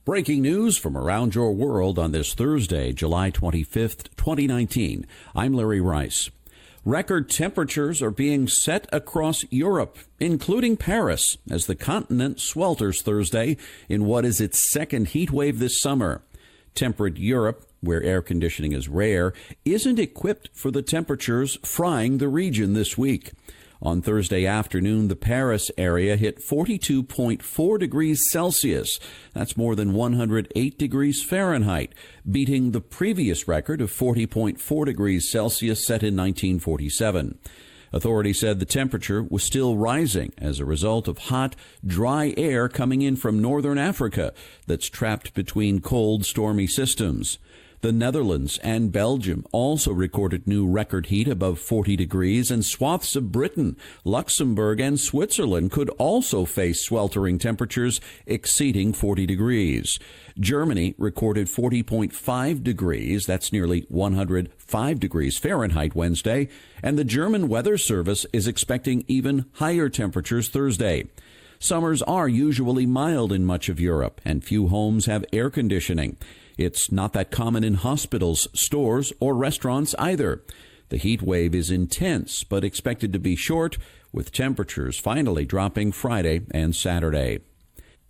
Breaking news from around your world on this Thursday, July 25th, 2019. I'm Larry Rice. Record temperatures are being set across Europe, including Paris, as the continent swelters Thursday in what is its second heat wave this summer. Temperate Europe, where air conditioning is rare, isn't equipped for the temperatures frying the region this week. On Thursday afternoon, the Paris area hit 42.4 degrees Celsius. That's more than 108 degrees Fahrenheit, beating the previous record of 40.4 degrees Celsius set in 1947. Authorities said the temperature was still rising as a result of hot, dry air coming in from northern Africa that's trapped between cold, stormy systems. The Netherlands and Belgium also recorded new record heat above 40 degrees, and swaths of Britain, Luxembourg, and Switzerland could also face sweltering temperatures exceeding 40 degrees. Germany recorded 40.5 degrees, that's nearly 105 degrees Fahrenheit Wednesday, and the German Weather Service is expecting even higher temperatures Thursday. Summers are usually mild in much of Europe, and few homes have air conditioning. It's not that common in hospitals, stores, or restaurants either. The heat wave is intense, but expected to be short, with temperatures finally dropping Friday and Saturday.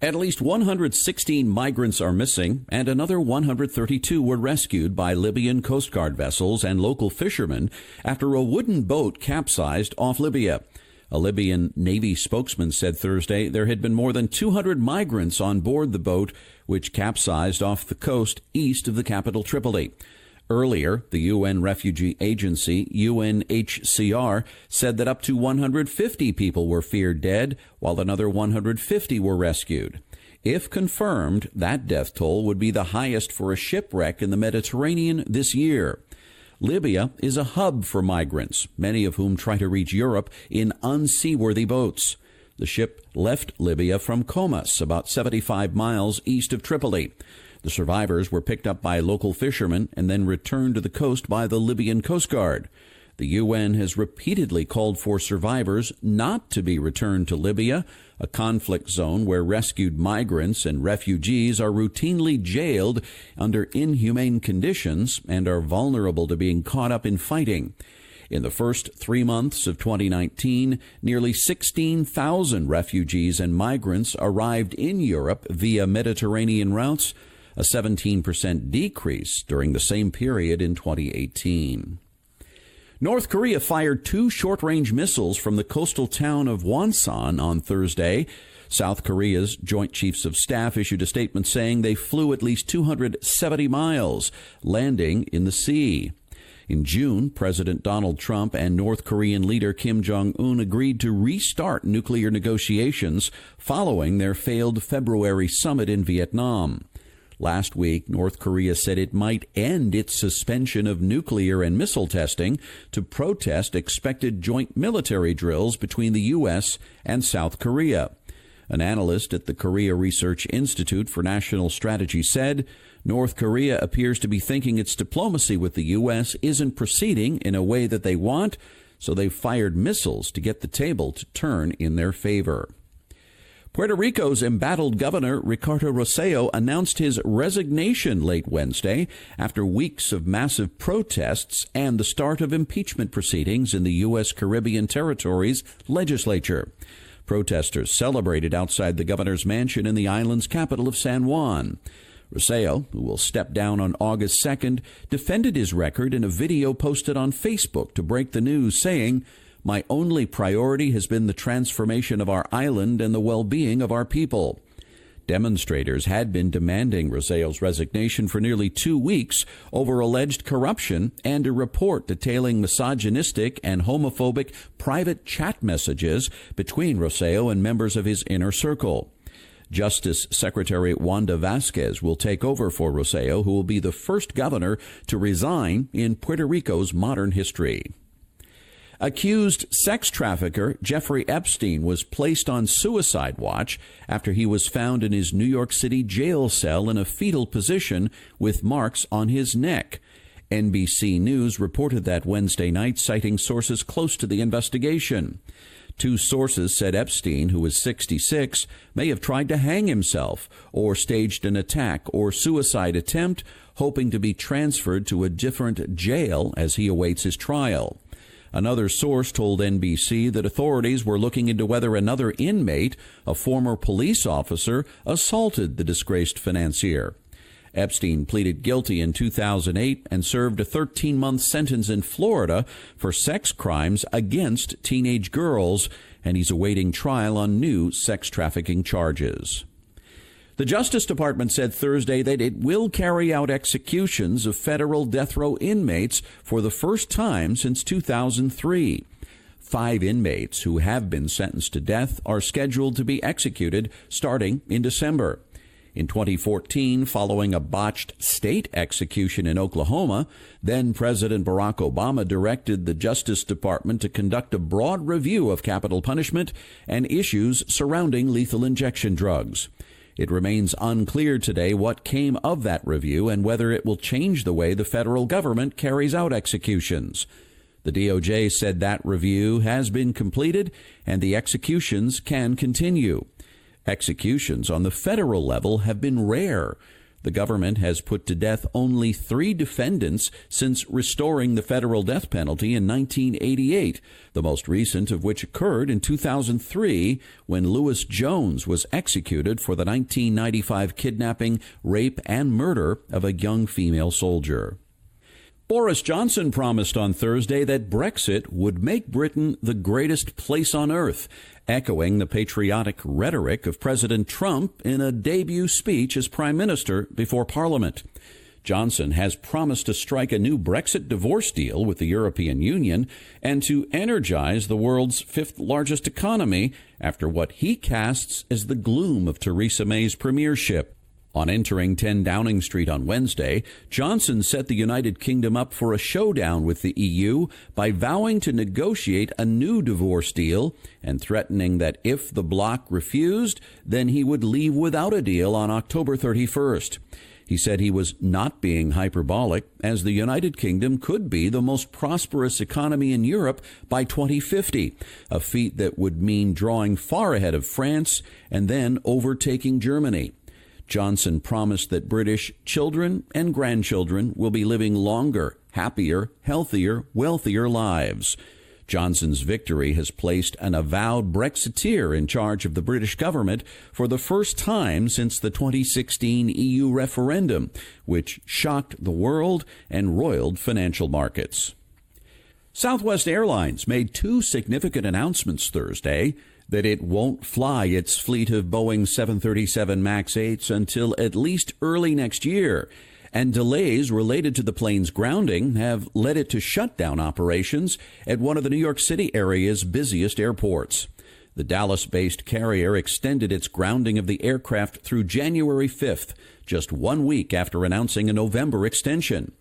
At least 116 migrants are missing, and another 132 were rescued by Libyan Coast Guard vessels and local fishermen after a wooden boat capsized off Libya. A Libyan Navy spokesman said Thursday there had been more than 200 migrants on board the boat, which capsized off the coast east of the capital Tripoli. Earlier, the UN refugee agency, UNHCR, said that up to 150 people were feared dead, while another 150 were rescued. If confirmed, that death toll would be the highest for a shipwreck in the Mediterranean this year. Libya is a hub for migrants, many of whom try to reach Europe in unseaworthy boats. The ship left Libya from Comas, about 75 miles east of Tripoli. The survivors were picked up by local fishermen and then returned to the coast by the Libyan Coast Guard. The UN has repeatedly called for survivors not to be returned to Libya, a conflict zone where rescued migrants and refugees are routinely jailed under inhumane conditions and are vulnerable to being caught up in fighting. In the first 3 months of 2019, nearly 16,000 refugees and migrants arrived in Europe via Mediterranean routes, a 17% decrease during the same period in 2018. North Korea fired 2 short-range missiles from the coastal town of Wonsan on Thursday. South Korea's Joint Chiefs of Staff issued a statement saying they flew at least 270 miles, landing in the sea. In June, President Donald Trump and North Korean leader Kim Jong-un agreed to restart nuclear negotiations following their failed February summit in Vietnam. Last week, North Korea said it might end its suspension of nuclear and missile testing to protest expected joint military drills between the U.S. and South Korea. An analyst at the Korea Research Institute for National Strategy said North Korea appears to be thinking its diplomacy with the U.S. isn't proceeding in a way that they want, so they've fired missiles to get the table to turn in their favor. Puerto Rico's embattled governor, Ricardo Rossello, announced his resignation late Wednesday after weeks of massive protests and the start of impeachment proceedings in the U.S. Caribbean territories legislature. Protesters celebrated outside the governor's mansion in the island's capital of San Juan. Rossello, who will step down on August 2nd, defended his record in a video posted on Facebook to break the news, saying, "My only priority has been the transformation of our island and the well-being of our people." Demonstrators had been demanding Rossello's resignation for nearly 2 weeks over alleged corruption and a report detailing misogynistic and homophobic private chat messages between Rossello and members of his inner circle. Justice Secretary Wanda Vasquez will take over for Rossello, who will be the first governor to resign in Puerto Rico's modern history. Accused sex trafficker Jeffrey Epstein was placed on suicide watch after he was found in his New York City jail cell in a fetal position with marks on his neck. NBC News reported that Wednesday night, citing sources close to the investigation. Two sources said Epstein, who was 66, may have tried to hang himself or staged an attack or suicide attempt, hoping to be transferred to a different jail as he awaits his trial. Another source told NBC that authorities were looking into whether another inmate, a former police officer, assaulted the disgraced financier. Epstein pleaded guilty in 2008 and served a 13-month sentence in Florida for sex crimes against teenage girls, and he's awaiting trial on new sex trafficking charges. The Justice Department said Thursday that it will carry out executions of federal death row inmates for the first time since 2003. 5 inmates who have been sentenced to death are scheduled to be executed starting in December. In 2014, following a botched state execution in Oklahoma, then President Barack Obama directed the Justice Department to conduct a broad review of capital punishment and issues surrounding lethal injection drugs. It remains unclear today what came of that review and whether it will change the way the federal government carries out executions. The DOJ said that review has been completed and the executions can continue. Executions on the federal level have been rare. The government has put to death only 3 defendants since restoring the federal death penalty in 1988, the most recent of which occurred in 2003 when Lewis Jones was executed for the 1995 kidnapping, rape, and murder of a young female soldier. Boris Johnson promised on Thursday that Brexit would make Britain the greatest place on earth, echoing the patriotic rhetoric of President Trump in a debut speech as Prime Minister before Parliament. Johnson has promised to strike a new Brexit divorce deal with the European Union and to energize the world's 5th largest economy after what he casts as the gloom of Theresa May's premiership. On entering 10 Downing Street on Wednesday, Johnson set the United Kingdom up for a showdown with the EU by vowing to negotiate a new divorce deal and threatening that if the bloc refused, then he would leave without a deal on October 31st. He said he was not being hyperbolic, as the United Kingdom could be the most prosperous economy in Europe by 2050, a feat that would mean drawing far ahead of France and then overtaking Germany. Johnson promised that British children and grandchildren will be living longer, happier, healthier, wealthier lives. Johnson's victory has placed an avowed Brexiteer in charge of the British government for the first time since the 2016 EU referendum, which shocked the world and roiled financial markets. Southwest Airlines made 2 significant announcements Thursday: that it won't fly its fleet of Boeing 737 MAX 8s until at least early next year, and delays related to the plane's grounding have led it to shut down operations at one of the New York City area's busiest airports. The Dallas-based carrier extended its grounding of the aircraft through January 5th, just 1 week after announcing a November extension.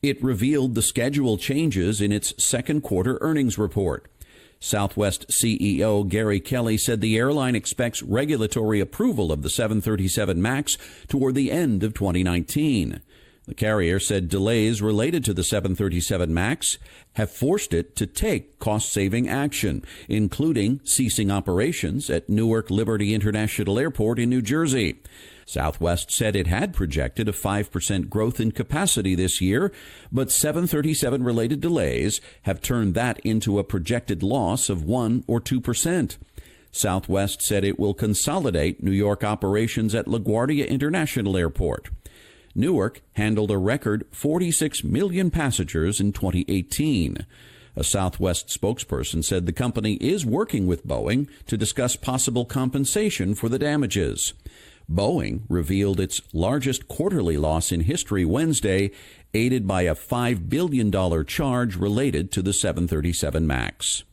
It revealed the schedule changes in its second quarter earnings report. Southwest CEO Gary Kelly said the airline expects regulatory approval of the 737 MAX toward the end of 2019. The carrier said delays related to the 737 MAX have forced it to take cost-saving action, including ceasing operations at Newark Liberty International Airport in New Jersey. Southwest said it had projected a 5% growth in capacity this year, but 737-related delays have turned that into a projected loss of 1 or 2%. Southwest said it will consolidate New York operations at LaGuardia International Airport. Newark handled a record 46 million passengers in 2018. A Southwest spokesperson said the company is working with Boeing to discuss possible compensation for the damages. Boeing revealed its largest quarterly loss in history Wednesday, aided by a $5 billion charge related to the 737 MAX.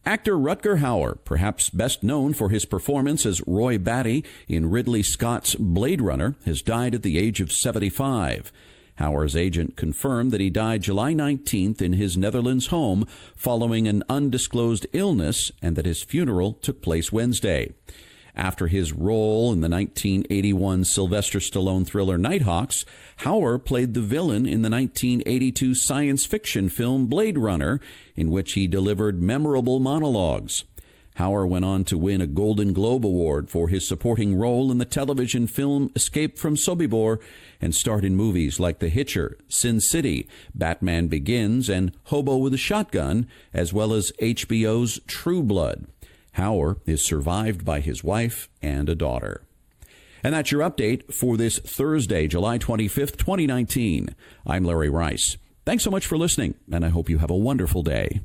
Actor Rutger Hauer, perhaps best known for his performance as Roy Batty in Ridley Scott's Blade Runner, has died at the age of 75. Hauer's agent confirmed that he died July 19th in his Netherlands home following an undisclosed illness and that his funeral took place Wednesday. After his role in the 1981 Sylvester Stallone thriller Nighthawks, Hauer played the villain in the 1982 science fiction film Blade Runner, in which he delivered memorable monologues. Hauer went on to win a Golden Globe Award for his supporting role in the television film Escape from Sobibor and starred in movies like The Hitcher, Sin City, Batman Begins, and Hobo with a Shotgun, as well as HBO's True Blood. Hauer is survived by his wife and a daughter. And that's your update for this Thursday, July 25th, 2019. I'm Larry Rice. Thanks so much for listening, and I hope you have a wonderful day.